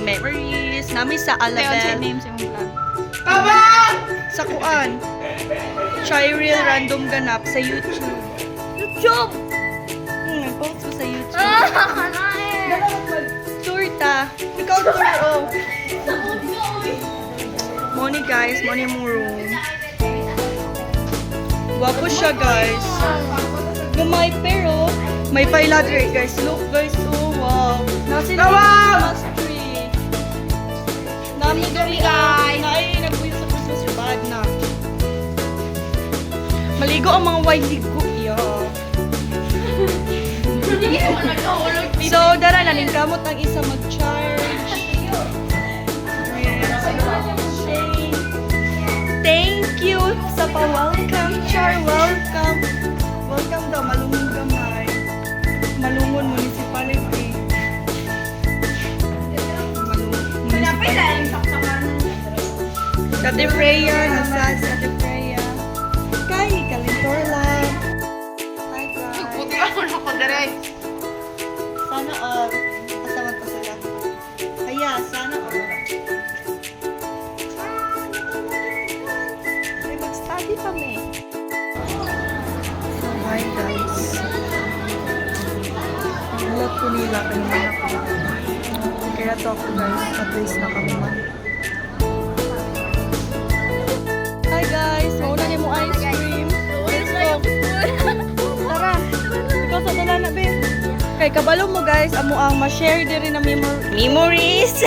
memories namin sa Kaya sa Alabel. name sa imong vlog. Sa kuan. Chiril Random Ganap sa YouTube. YouTube! Nag-post ko sa YouTube. Kanae! Tour ta. Ikaw tour, oh. Money guys, money mo room. Gwapo siya guys. Gamay pero may pailadre guys. Look guys, oh wow. Nasa Christmas tree. Nami guys. Ay, nagbuyo sa Christmas tree. Bad na. Maligo ang mga wine ligo. Yeah. So, dara na ning kamot ang isa mag-charge. Thank you sa pa-welcome, Char. Welcome. Welcome daw, Malungon Gamay. Malungon Municipality. Municipality. Sa De Freya, nasa sa De Freya. Kay Kalintor lang. Hi guys. Puti ako na ko direct. Sana all. Kasama pa sila. Kaya, sana all. May mag-study kami. So, hi guys. Ang alat ko nila, naman ako. Kaya to ako guys, at least nakaman. Hi guys, mauna niyo mo ice cream. Let's go. Tara, ikaw sa dala na, babe. Kay kabalo mo guys, amo ang ma-share diri na memories.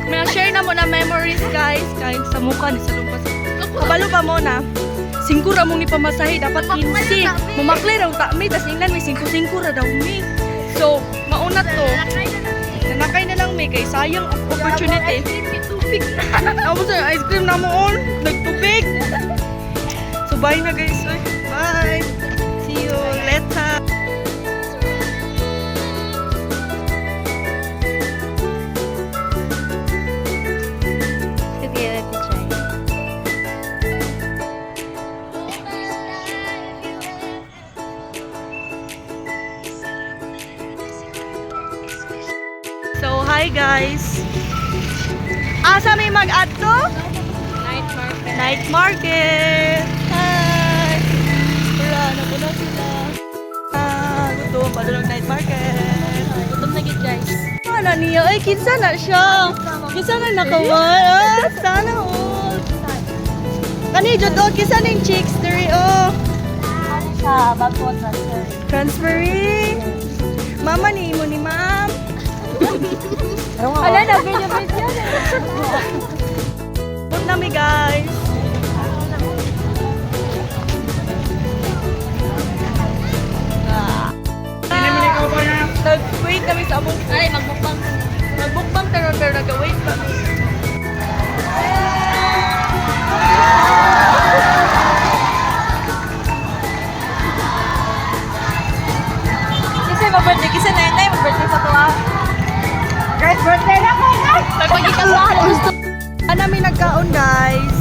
Ma-share na mo na memories guys. Kahit sa mukha ni sa lumpas. Kabalo pa mo na. 5 ra mo ni pamasahe, dapat 15. Mumakli raw ta mi, tas ingnan may 5-5 ra daw mi. So, mauna to. Nanakay na lang mi kay sayang ang opportunity. Tubig na. Amo sa ice cream na mo on. Nagtubig. So, bye na guys. Bye. See you later. So, hi guys. Asa may mag-adto? Night market. Night market. Hi. Tara, napuna sila. Gutom pa doon night market. Gutom na gid guys. Ano niya? Ay, kinsa na siya. Kinsa na nakawan. Sana all. Kani, Jodo, kinsa na yung chicks? Dari, oh. Ano siya? Bago transfer. Transferring. Mama ni mo ni ma'am. Ala na, video. Good nami guys. Nag-wait kami sa among Ay, magbukbang. nagbukbang pero nag-wait kami. Kasi mag-birthday. Kasi nanay, mag-birthday sa tuwa. Guys, birthday na ko, guys! Nagpagkikasahan. Gusto. Namin nagkaon guys.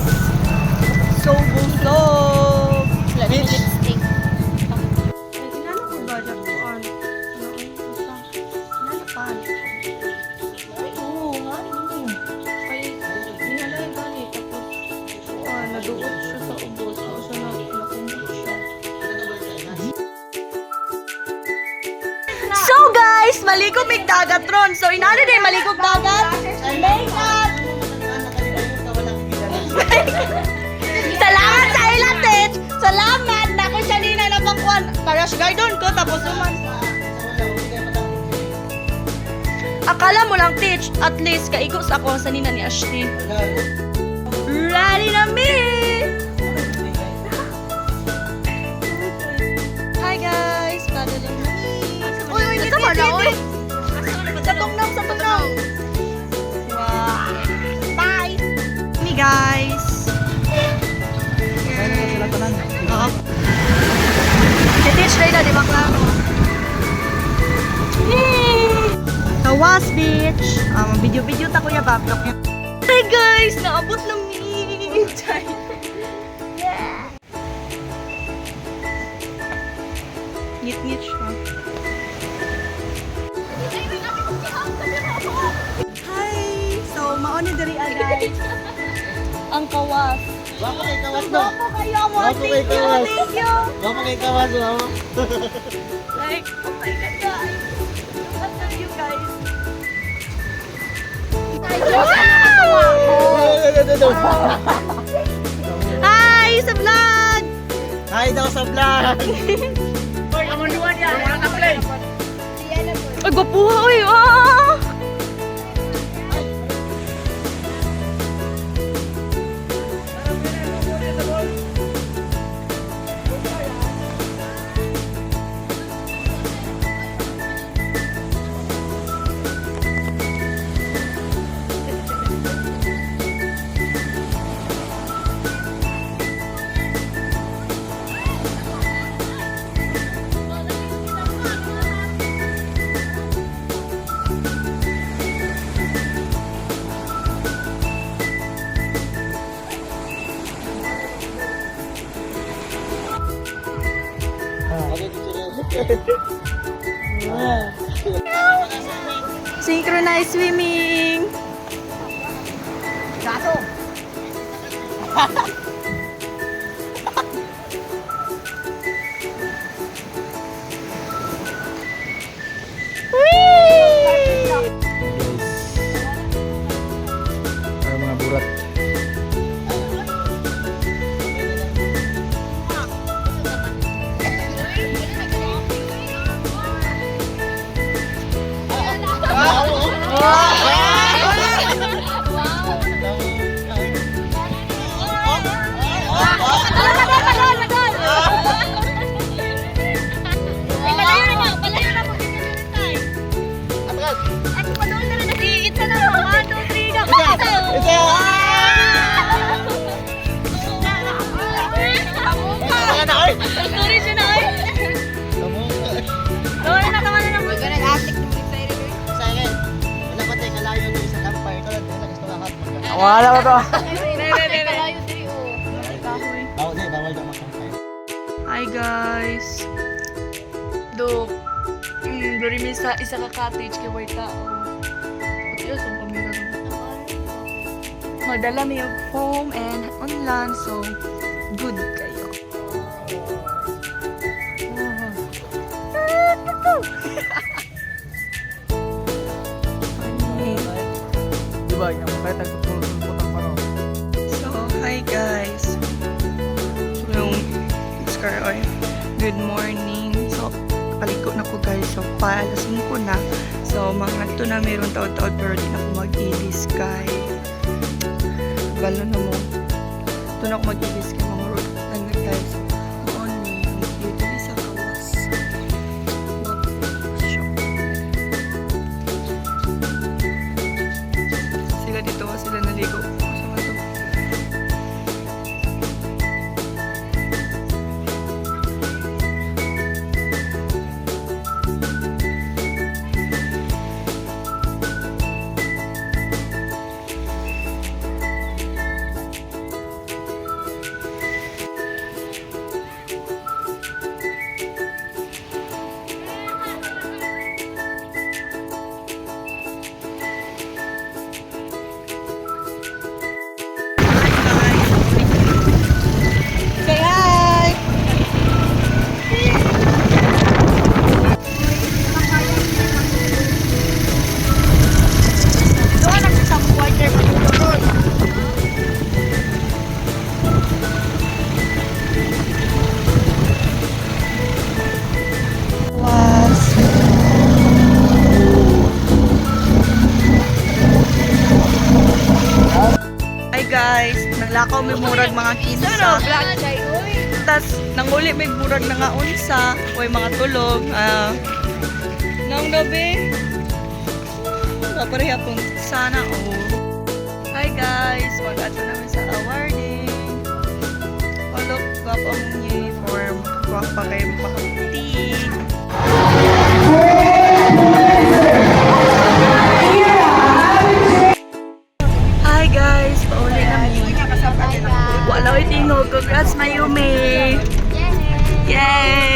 So busog. Lipstick. Inano ko ba dyan ko an? Inano pa? Oo, nga Kay inalay gani tapos naduot siya sa ubos. Tapos nakumot siya. So guys, maligog mig dagat ron. So inano din maligog dagat? Makeup. Salamat sa ilang tich. Salamat na ko siya nina na pakuan. Parash garden ko tapos uman. Akala mo lang tich, at least kaigos ako sa nina ni Ashley. Ready na me. Hi guys, bago lang na. Uy, Ito ba na, uy? Sa tungnaw. Wow. Bye. Me guys. Oo. Si Ray na, di ba klaro? Yay! Tawas Beach. Video-video ta kuya bablog niya. Hi guys! Naabot na mi! Yeah! Ngit-ngit siya. Hi! ni diri guys. Ang kawas. Wako kay kawas no. Opo kayo mo. Wako kay kawas. Thank you. Wako kay kawas no. Like, oh my God, guys. Look at you guys. Hi sa vlog! Hi daw sa vlog. Ay, gwapuha, oy! Ah! Synchronized swimming! Gato. Para mga burat. Wala ba to? Bawal daw magkampay. Hi guys! Dori mi sa isa ka cottage kay way tao. Pati yun, ang kamera rin. Magdala mi yung home and on land, so good kayo. Diba, yung kahit nagtutulog-tutang pa no? So, hi guys. So, yung Scar Oil. Good morning. So, nakaligo na ko guys. So, paalasin ko na. So, mga ito na meron taod-taod pero di na ako mag-ilis kay balo na mo. Ito na ako mag-ilis kay mga road. Ano guys. Only. Dito ni sa kawas. Sila dito sila naligo. Sama to. Say hi! Doon ang isang water doon. Hi guys, naglakaw may murag mga kinsa. Tas nanguli may murag na nga unsa, oy mga tulog. Nang gabi. Papareha pong sana Hi guys, mag-ato namin sa awarding. Oh look, guwapo ang uniform. Guwapa kayo makaputi. Hi guys, pauli namin. Wala ko tingog. Congrats, Mayumi! Yay!